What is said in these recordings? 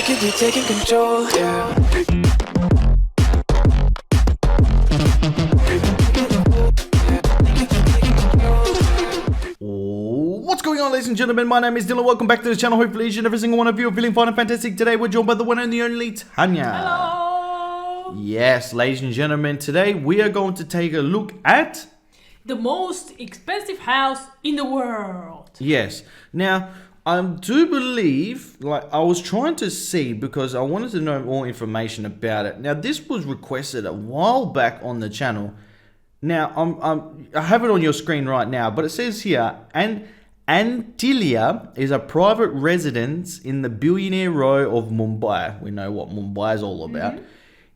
could be taking control, yeah. What's going on, ladies and gentlemen? My name is Dillon. Welcome back to the channel. Hopefully each and every single one of you are feeling fine and fantastic. Today we're joined by the one and the only Tanya. Hello! Yes, ladies and gentlemen, today we are going to take a look at The most expensive house in the world. Yes. Now, I do believe, I was trying to see because I wanted to know more information about it. Now, this was requested a while back on the channel. Now, I have it on your screen right now, but it says here, Antilia is a private residence in the billionaire row of Mumbai. We know what Mumbai is all about.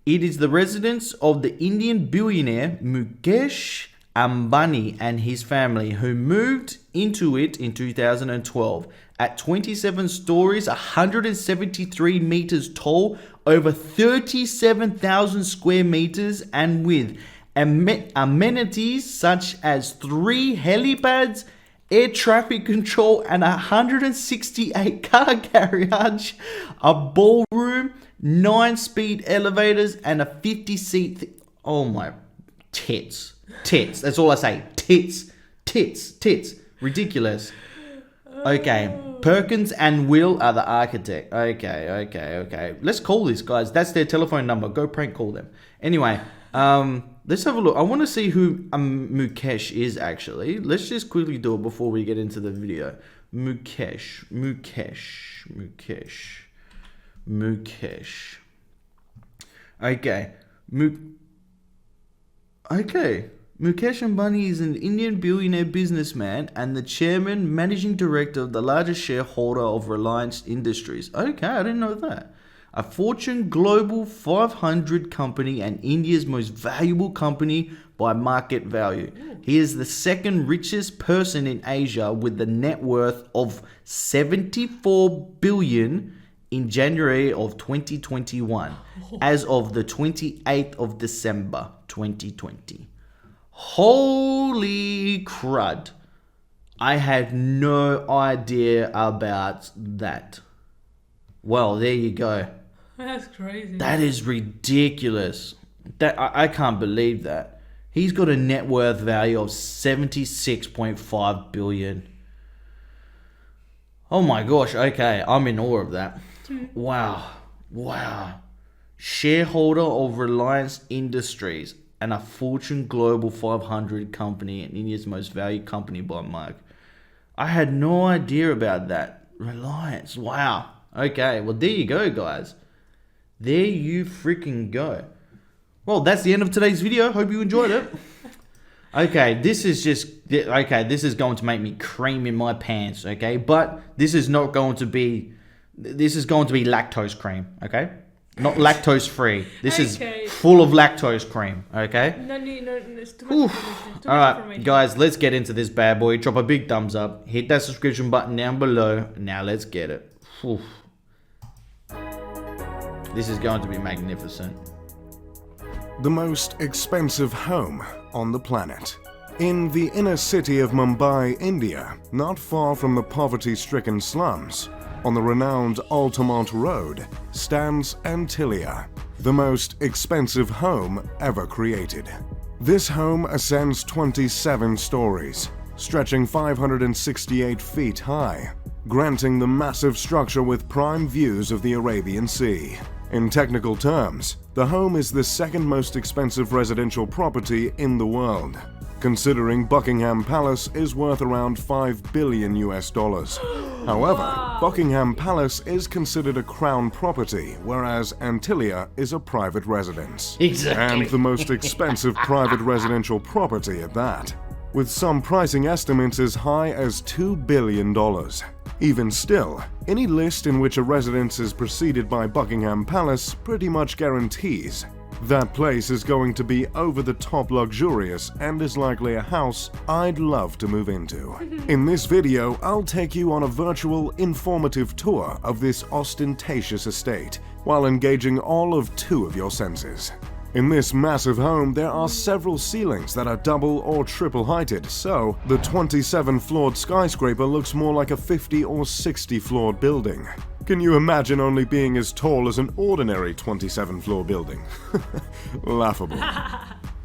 It is the residence of the Indian billionaire Mukesh Ambani and his family, who moved into it in 2012 at 27 stories, 173 meters tall, over 37,000 square meters, and with amenities such as 3 helipads, air traffic control, and 168 car garage, a ballroom, 9-speed elevators, and a 50-seat. Oh my tits. Tits. That's all I say. Tits. Tits. Tits. Ridiculous. Okay. Perkins and Will are the architect. Okay. Let's call these guys. That's their telephone number. Go prank call them. Anyway, let's have a look. I want to see who Mukesh is actually. Let's just quickly do it before we get into the video. Mukesh. Okay. Mukesh Ambani is an Indian billionaire businessman and the chairman, managing director of the largest shareholder of Reliance Industries. Okay, I didn't know that. A Fortune Global 500 company and India's most valuable company by market value. He is the second richest person in Asia with a net worth of 74 billion in January of 2021, as of the 28th of December 2020. Holy crud. I had no idea about that. Well, there you go. That's crazy. That is ridiculous. I can't believe that. He's got a net worth value of 76.5 billion. Oh my gosh, okay, I'm in awe of that. Wow. Shareholder of Reliance Industries and a Fortune Global 500 company and India's most valued company by market. I had no idea about that. Reliance, wow. Okay, well there you go, guys. There you freaking go. Well, that's the end of today's video. Hope you enjoyed it. Okay, this is going to make me cream in my pants, okay? But this is going to be lactose cream, okay? Not lactose free. This is full of lactose cream, okay? No, it's too much information. Alright, guys, let's get into this bad boy. Drop a big thumbs up. Hit that subscription button down below. Now let's get it. Oof. This is going to be magnificent. The most expensive home on the planet. In the inner city of Mumbai, India, not far from the poverty-stricken slums, on the renowned Altamont Road, stands Antilia, the most expensive home ever created. This home ascends 27 stories, stretching 568 feet high, granting the massive structure with prime views of the Arabian Sea. In technical terms, the home is the second most expensive residential property in the world, considering Buckingham Palace is worth around $5 billion US. However, Buckingham Palace is considered a crown property, whereas Antilia is a private residence. Exactly. And the most expensive private residential property at that, with some pricing estimates as high as $2 billion. Even still, any list in which a residence is preceded by Buckingham Palace pretty much guarantees that place is going to be over-the-top luxurious and is likely a house I'd love to move into. In this video, I'll take you on a virtual, informative tour of this ostentatious estate while engaging all of 2 of your senses. In this massive home, there are several ceilings that are double or triple heighted, so the 27-floored skyscraper looks more like a 50 or 60-floored building. Can you imagine only being as tall as an ordinary 27-floor building? Laughable.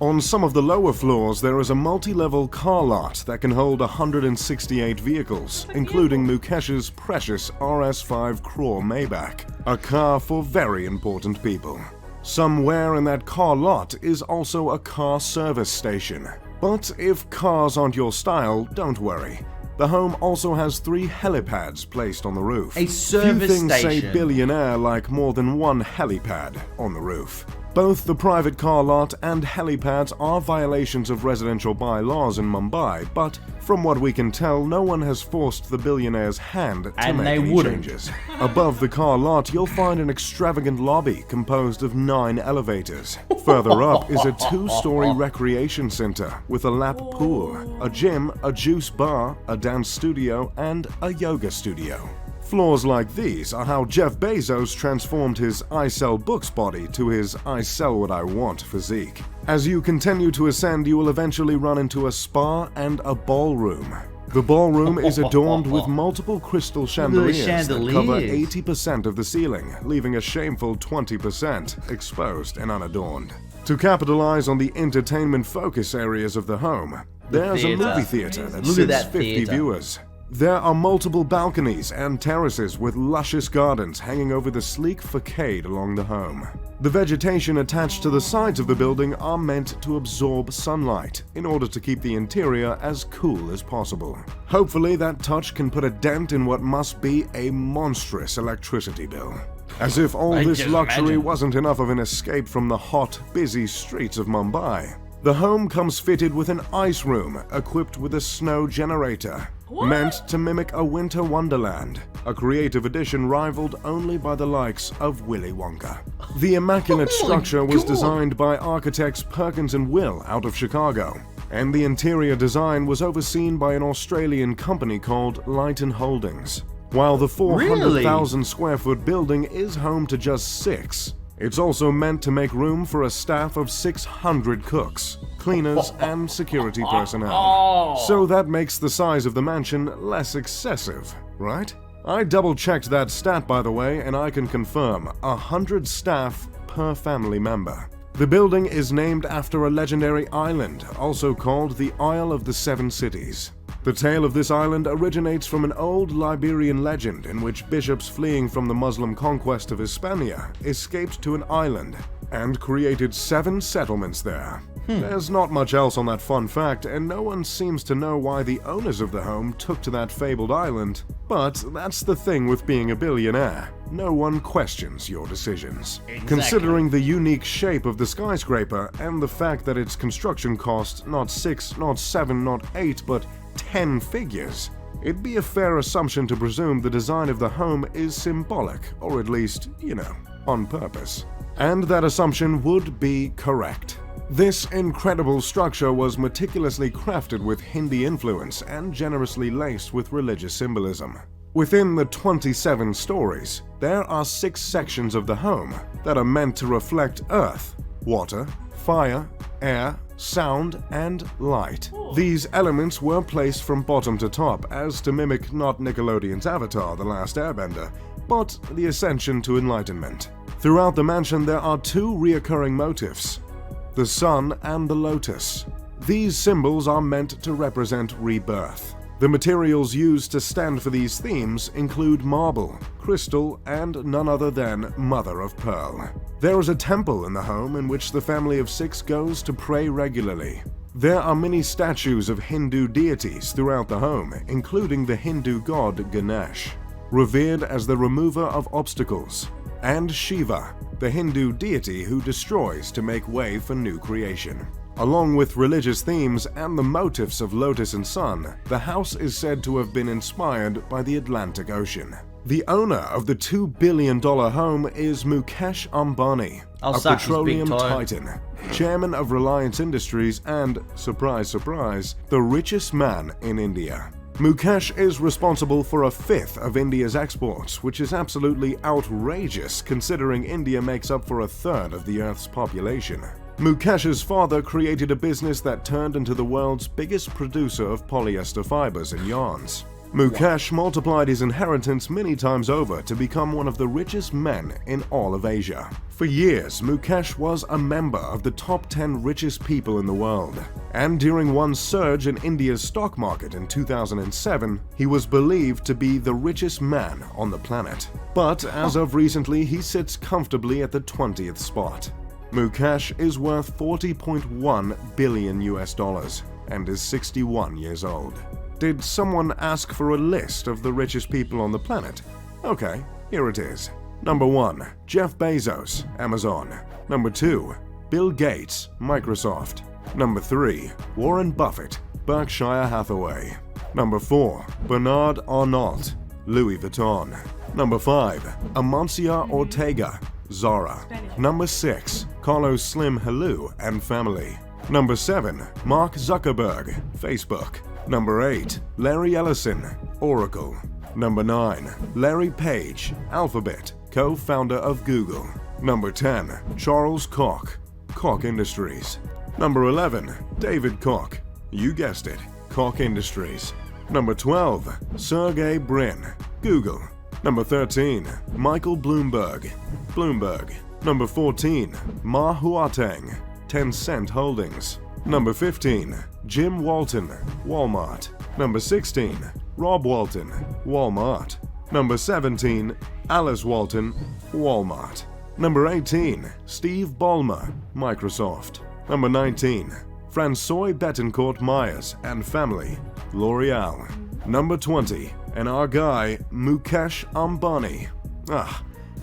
On some of the lower floors, there is a multi-level car lot that can hold 168 vehicles, including Mukesh's precious RS5 Craw Maybach, a car for very important people. Somewhere in that car lot is also a car service station. But if cars aren't your style, don't worry. The home also has 3 helipads placed on the roof. A service Few things station. say billionaire like more than one helipad on the roof. Both the private car lot and helipads are violations of residential bylaws in Mumbai, but from what we can tell, no one has forced the billionaire's hand to And make they any wouldn't. changes. Above the car lot, you'll find an extravagant lobby composed of 9 elevators. Further up is a 2-story recreation center with a lap pool, a gym, a juice bar, a dance studio, and a yoga studio. Floors like these are how Jeff Bezos transformed his I sell books body to his I sell what I want physique. As you continue to ascend, you will eventually run into a spa and a ballroom. The ballroom is adorned with multiple crystal chandeliers that cover 80% of the ceiling, leaving a shameful 20% exposed and unadorned. To capitalize on the entertainment focus areas of the home, there's a movie theater that Look at sits that 50 theater. viewers. There are multiple balconies and terraces with luscious gardens hanging over the sleek facade along the home. The vegetation attached to the sides of the building are meant to absorb sunlight in order to keep the interior as cool as possible. Hopefully that touch can put a dent in what must be a monstrous electricity bill. As if all I this can luxury imagine. wasn't enough of an escape from the hot, busy streets of Mumbai. The home comes fitted with an ice room equipped with a snow generator, meant to mimic a winter wonderland, a creative addition rivaled only by the likes of Willy Wonka. The immaculate Oh my structure was God. designed by architects Perkins and Will out of Chicago, and the interior design was overseen by an Australian company called Lighton Holdings. While the 400,000 square foot building is home to just 6, it's also meant to make room for a staff of 600 cooks, cleaners, and security personnel. So that makes the size of the mansion less excessive, right? I double-checked that stat, by the way, and I can confirm 100 staff per family member. The building is named after a legendary island, also called the Isle of the Seven Cities. The tale of this island originates from an old Liberian legend in which bishops fleeing from the Muslim conquest of Hispania escaped to an island and created 7 settlements there. There's not much else on that fun fact, and no one seems to know why the owners of the home took to that fabled island. But that's the thing with being a billionaire. No one questions your decisions. Considering the unique shape of the skyscraper and the fact that its construction cost not 6, not 7, not 8, but 10 figures, it'd be a fair assumption to presume the design of the home is symbolic, or at least, on purpose. And that assumption would be correct. This incredible structure was meticulously crafted with Hindi influence and generously laced with religious symbolism. Within the 27 stories, there are 6 sections of the home that are meant to reflect earth, water, fire, air, sound, and light. These elements were placed from bottom to top as to mimic not Nickelodeon's Avatar: The Last Airbender, but the ascension to enlightenment. Throughout the mansion there are 2 reoccurring motifs: the sun and the lotus. These symbols are meant to represent rebirth. The materials used to stand for these themes include marble, crystal, and none other than mother of pearl. There is a temple in the home in which the family of 6 goes to pray regularly. There are many statues of Hindu deities throughout the home, including the Hindu god Ganesh, revered as the remover of obstacles, and Shiva, the Hindu deity who destroys to make way for new creation. Along with religious themes and the motifs of lotus and sun, the house is said to have been inspired by the Atlantic Ocean. The owner of the $2 billion home is Mukesh Ambani, I'll a suck his big petroleum toe. titan, chairman of Reliance Industries and, surprise surprise, the richest man in India. Mukesh is responsible for 1/5 of India's exports, which is absolutely outrageous considering India makes up for 1/3 of the Earth's population. Mukesh's father created a business that turned into the world's biggest producer of polyester fibers and yarns. Mukesh multiplied his inheritance many times over to become one of the richest men in all of Asia. For years, Mukesh was a member of the top 10 richest people in the world. And during one surge in India's stock market in 2007, he was believed to be the richest man on the planet. But as of recently, he sits comfortably at the 20th spot. Mukesh is worth $40.1 billion and is 61 years old. Did someone ask for a list of the richest people on the planet? Okay, here it is. Number 1. Jeff Bezos, Amazon. Number 2. Bill Gates, Microsoft. Number 3. Warren Buffett, Berkshire Hathaway. Number 4. Bernard Arnault, Louis Vuitton. Number 5. Amancio Ortega, Zara. Number 6. Carlos Slim Helou and family. Number 7. Mark Zuckerberg, Facebook. Number 8. Larry Ellison, Oracle. Number 9. Larry Page, Alphabet, co-founder of Google. Number 10. Charles Koch, Koch Industries. Number 11. David Koch, you guessed it, Koch Industries. Number 12. Sergey Brin, Google. Number 13. Michael Bloomberg, Bloomberg. Number 14. Ma Huateng, Tencent Holdings. Number 15. Jim Walton, Walmart. Number 16. Rob Walton, Walmart. Number 17. Alice Walton, Walmart. Number 18. Steve Ballmer, Microsoft. Number 19. Francois Bettencourt Myers and family, L'Oreal. Number 20. And our guy, Mukesh Ambani.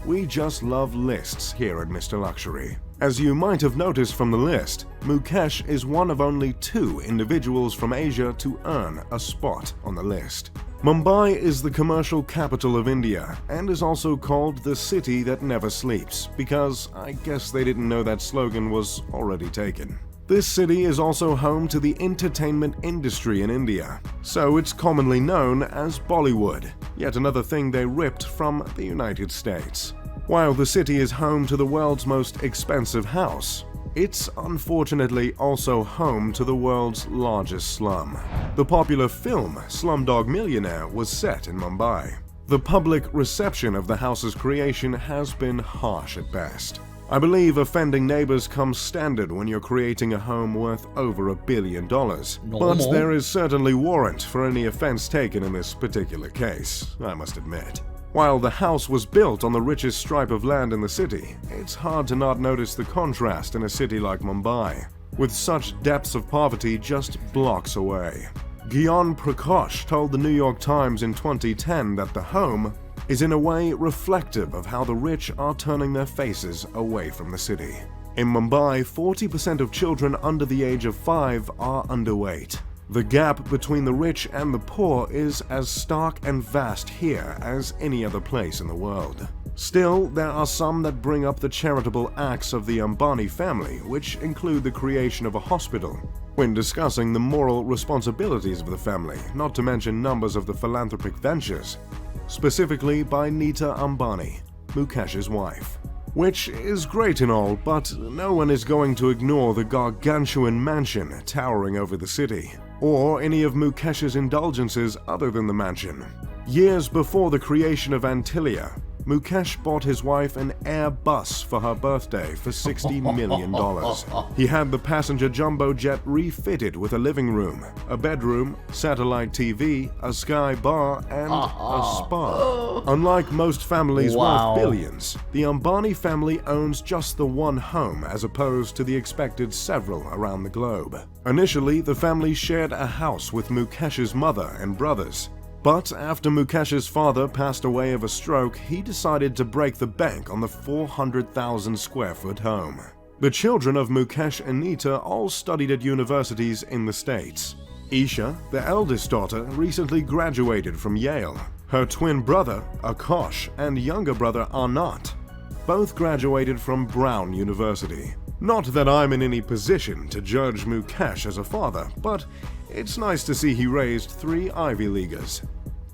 We just love lists here at Mr. Luxury. As you might have noticed from the list, Mukesh is one of only 2 individuals from Asia to earn a spot on the list. Mumbai is the commercial capital of India and is also called the city that never sleeps because I guess they didn't know that slogan was already taken. This city is also home to the entertainment industry in India, so it's commonly known as Bollywood, yet another thing they ripped from the United States. While the city is home to the world's most expensive house, it's unfortunately also home to the world's largest slum. The popular film Slumdog Millionaire was set in Mumbai. The public reception of the house's creation has been harsh at best. I believe offending neighbors comes standard when you're creating a home worth over $1 billion. But there is certainly warrant for any offense taken in this particular case, I must admit. While the house was built on the richest stripe of land in the city, it's hard to not notice the contrast in a city like Mumbai, with such depths of poverty just blocks away. Gyan Prakash told the New York Times in 2010 that the home is in a way reflective of how the rich are turning their faces away from the city. In Mumbai, 40% of children under the age of 5 are underweight. The gap between the rich and the poor is as stark and vast here as any other place in the world. Still, there are some that bring up the charitable acts of the Ambani family, which include the creation of a hospital, when discussing the moral responsibilities of the family, not to mention numbers of the philanthropic ventures, specifically by Nita Ambani, Mukesh's wife. Which is great and all, but no one is going to ignore the gargantuan mansion towering over the city, or any of Mukesh's indulgences other than the mansion. Years before the creation of Antilia, Mukesh bought his wife an Airbus for her birthday for $60 million. He had the passenger jumbo jet refitted with a living room, a bedroom, satellite TV, a sky bar, and a spa. Unlike most families worth billions, the Ambani family owns just the one home as opposed to the expected several around the globe. Initially, the family shared a house with Mukesh's mother and brothers. But after Mukesh's father passed away of a stroke, he decided to break the bank on the 400,000 square foot home. The children of Mukesh and Nita all studied at universities in the States. Isha, the eldest daughter, recently graduated from Yale. Her twin brother, Akash, and younger brother, Anant, both graduated from Brown University. Not that I'm in any position to judge Mukesh as a father, but it's nice to see he raised 3 Ivy Leaguers.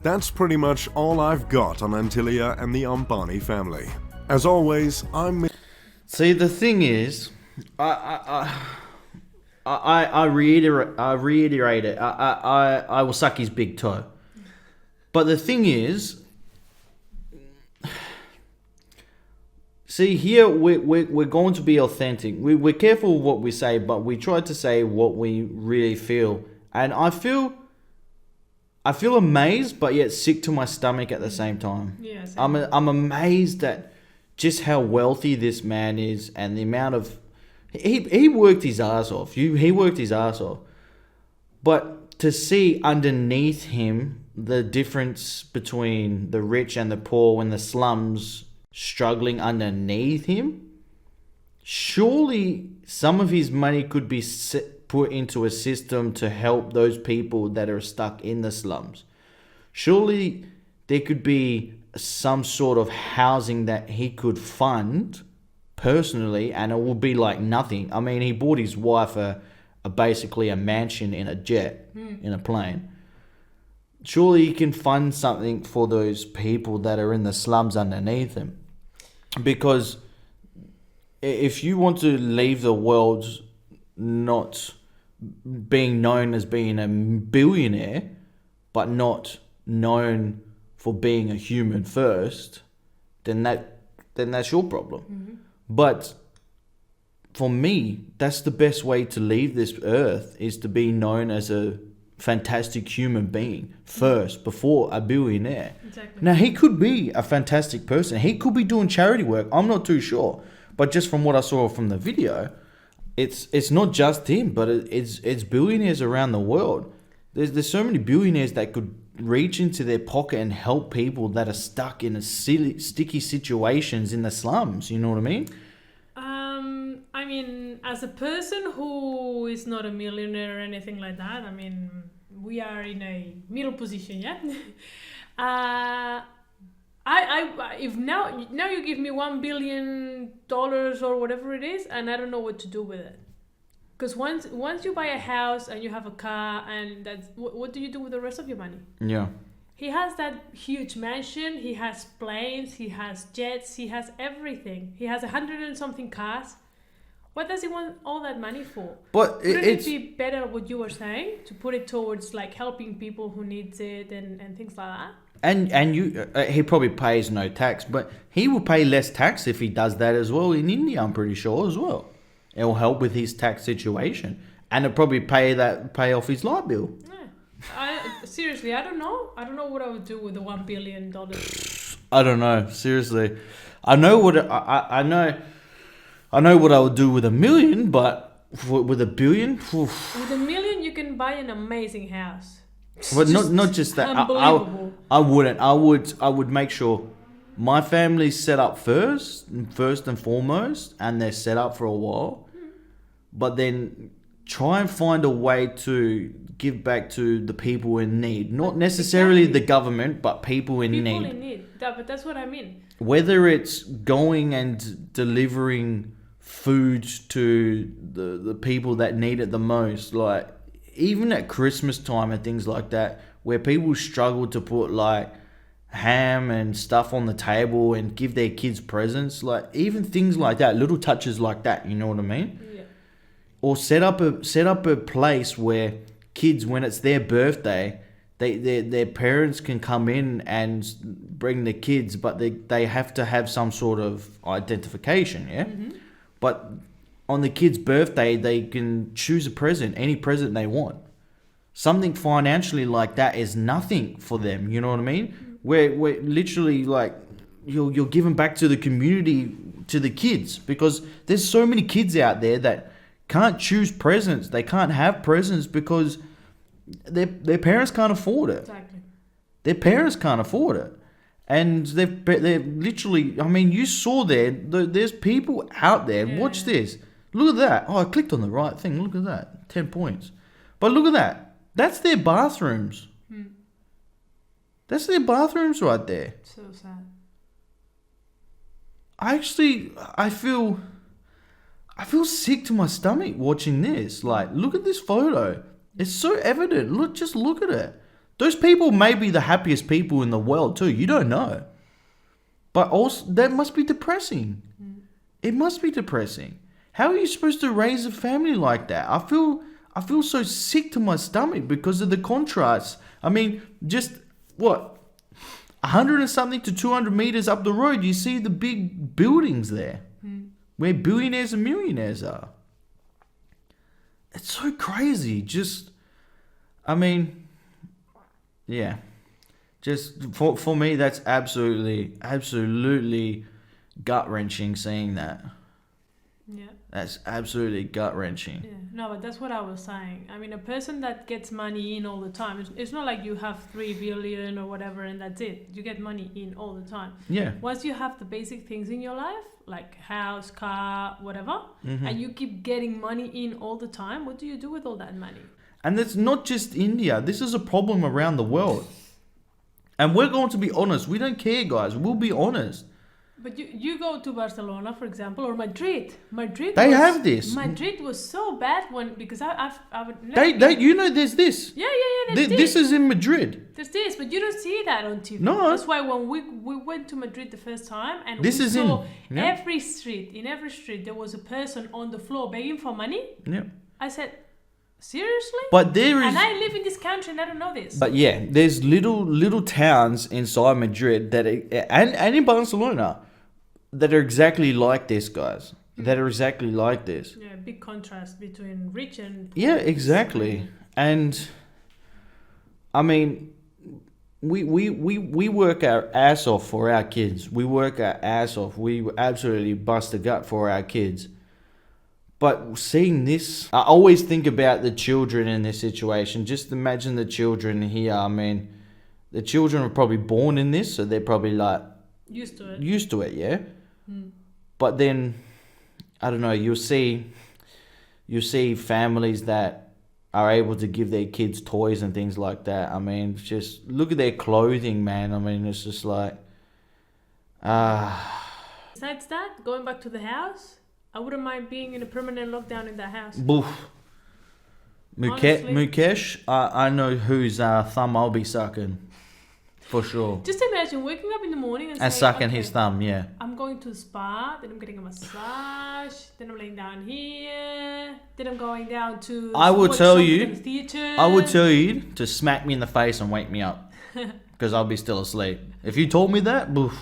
That's pretty much all I've got on Antilia and the Ambani family. As always, See, the thing is, I reiterate it. I will suck his big toe. But the thing is, see, here we're going to be authentic. We're careful of what we say, but we try to say what we really feel. And I feel amazed, but yet sick to my stomach at the same time. Yes. I'm amazed at just how wealthy this man is and the amount of... He worked his ass off. He worked his ass off. But to see underneath him the difference between the rich and the poor when the slums struggling underneath him, surely some of his money could be put into a system to help those people that are stuck in the slums. Surely there could be some sort of housing that he could fund personally, and it would be like nothing. I mean, he bought his wife basically a mansion in a jet, in a plane. Surely he can fund something for those people that are in the slums underneath him. Because if you want to leave the world not being known as being a billionaire, but not known for being a human first, then that's your problem. Mm-hmm. But for me, that's the best way to leave this earth, is to be known as a fantastic human being first, before a billionaire. Exactly. Now, he could be a fantastic person. He could be doing charity work. I'm not too sure. But just from what I saw from the video, it's not just him, but it's billionaires around the world. There's so many billionaires that could reach into their pocket and help people that are stuck in sticky situations in the slums. You know what I mean? I mean, as a person who is not a millionaire or anything like that, I mean, we are in a middle position, yeah. If now you give me $1 billion or whatever it is, and I don't know what to do with it. Because once you buy a house and you have a car, and that's what do you do with the rest of your money? Yeah. He has that huge mansion. He has planes. He has jets. He has everything. He has 100 and something cars. What does he want all that money for? But Wouldn't it be better, what you were saying, to put it towards like helping people who needs it and things like that? And you, he probably pays no tax, but he will pay less tax if he does that as well in India, I'm pretty sure as well. It will help with his tax situation, and it'll probably pay off his light bill. Yeah. Seriously, I don't know. I don't know what I would do with the $1 billion. I don't know. Seriously, I know what I know what I would do with $1 million, but with $1 billion, with $1 million, you can buy an amazing house. But not just that. Unbelievable. I wouldn't. I would make sure my family's set up first and foremost, and they're set up for a while. But then try and find a way to give back to the people in need. Not necessarily the government, but people in need. People in need. But that's what I mean. Whether it's going and delivering food to the people that need it the most, like even at Christmas time and things like that, where people struggle to put like ham and stuff on the table and give their kids presents, like even things like that, little touches like that, you know what I mean? Yeah. Or set up a place where kids, when it's their birthday, their parents can come in and bring the kids, but they have to have some sort of identification, yeah? Mm-hmm. But on the kid's birthday, they can choose a present, any present they want. Something financially like that is nothing for them, you know what I mean? We're literally like, you're giving back to the community, to the kids, because there's so many kids out there that can't choose presents. They can't have presents because their parents can't afford it. Exactly. Their parents can't afford it. And they're literally, I mean, you saw there's people out there. Yeah. Watch this. Look at that. Oh, I clicked on the right thing. Look at that. 10 points. But look at that. That's their bathrooms. That's their bathrooms right there. So sad. I feel sick to my stomach watching this. Like, look at this photo. It's so evident. Just look at it. Those people may be the happiest people in the world too. You don't know. But also, that must be depressing. It must be depressing. How are you supposed to raise a family like that? I feel so sick to my stomach because of the contrast. I mean, just what? 100 and something to 200 meters up the road, you see the big buildings there where billionaires and millionaires are. It's so crazy. Just, I mean, yeah. Just for me, that's absolutely gut-wrenching seeing that. Yeah. That's absolutely gut-wrenching. Yeah, no, but that's what I was saying. I mean, a person that gets money in all the time, it's not like you have 3 billion or whatever and that's it. You get money in all the time. Yeah. Once you have the basic things in your life, like house, car, whatever, Mm-hmm. and you keep getting money in all the time, what do you do with all that money? And that's not just India. This is a problem around the world. And we're going to be honest. We don't care, guys. We'll be honest. But you go to Barcelona, for example, or Madrid. They have this. Madrid was so bad because I would never They you know, there's this. yeah. There's This is in Madrid. There's this, but you don't see that on TV. No. That's why when we went to Madrid the first time and This we is saw in- yeah. every street there was a person on the floor begging for money. Yeah. I said, seriously? But there is. And I live in this country and I don't know this. But yeah, there's little towns inside Madrid and in Barcelona that are exactly like this, guys. That are exactly like this. Yeah, big contrast between rich and poor. Yeah, exactly. And I mean, we work our ass off for our kids. We work our ass off. We absolutely bust a gut for our kids. But seeing this, I always think about the children in this situation. Just imagine the children here. I mean, the children are probably born in this, so they're probably like used to it. used to it, yeah. But then, I don't know. You'll see families that are able to give their kids toys and things like that. I mean, just look at their clothing, man. I mean, it's just like, Besides that, going back to the house, I wouldn't mind being in a permanent lockdown in that house. boof. Honestly. Mukesh, I know whose thumb I'll be sucking, for sure. Just imagine waking up in the morning and And saying, sucking his okay, thumb, yeah. I'm going to the spa, then I'm getting a massage, then I'm laying down here, then I'm going down to I would watch tell something you- in the theatre. I would tell you to smack me in the face and wake me up, because I'll be still asleep. If you told me that, boof.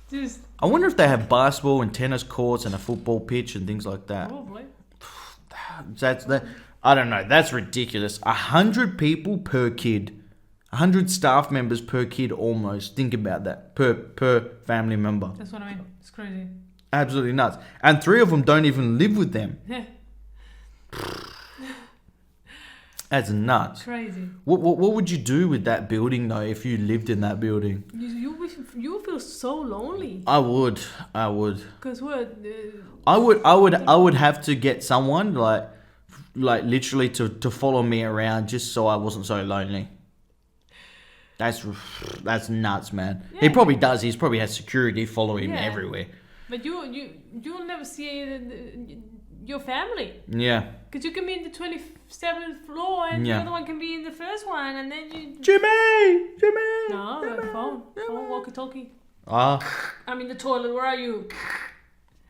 Just I wonder if they have basketball and tennis courts and a football pitch and things like that. probably. That's that. I don't know. That's ridiculous. 100 people per kid, 100 staff members per kid, almost. Think about that per family member. That's what I mean. It's crazy. Absolutely nuts. And 3 of them don't even live with them. That's nuts. Crazy. What would you do with that building though if you lived in that building? You feel so lonely I would. because we're I would have to get someone like literally to follow me around just so I wasn't so lonely. That's nuts, man. He Yeah. probably does. He's probably has security following him Yeah. everywhere. but you'll never see your family Yeah. because you can be in the 27th floor and Yeah. the other one can be in the first one and then you Jimmy. no phone walkie-talkie. Ah, I'm in the toilet. Where are you?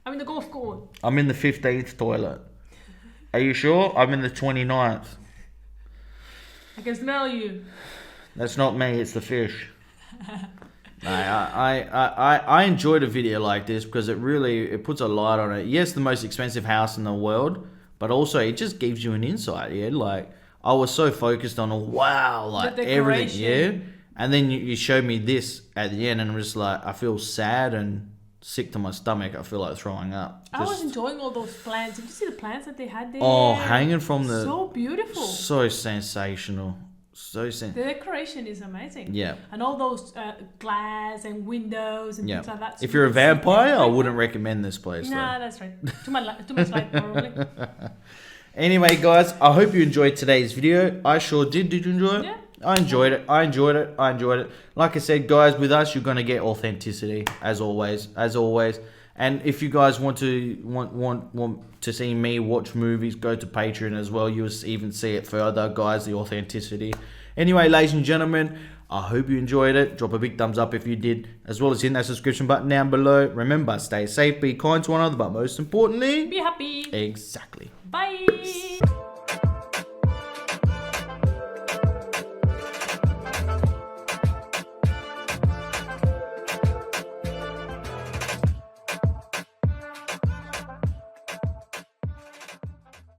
I'm in the golf court. I'm in the 15th toilet. Are you sure? I'm in the 29th. I can smell you. That's not me. It's the fish. No, I enjoyed a video like this because it puts a light on it. Yes, the most expensive house in the world, but also it just gives you an insight. Yeah, like I was so focused on like The everything. Yeah, decoration. and then you showed me this at the end, and I'm just like I feel sad and sick to my stomach. I feel like throwing up. I was Just- enjoying all those plants. Did you see the plants that they had there? Oh, hanging from the So beautiful. so sensational. The decoration is amazing. Yeah. And all those glass and windows and Yeah. things like that. So If you you're a can see vampire, I everything. wouldn't recommend this place. though. Nah, that's right. Too much light probably. Anyway, guys, I hope you enjoyed today's video. I sure did. Did you enjoy it? Yeah. I enjoyed it. Like I said, guys, with us, you're gonna get authenticity as always. And if you guys want to see me watch movies, go to Patreon as well. You'll even see it further, guys. The authenticity. Anyway, ladies and gentlemen, I hope you enjoyed it. Drop a big thumbs up if you did, as well as hit that subscription button down below. Remember, stay safe, be kind to one another, but most importantly, Be happy. exactly. Bye.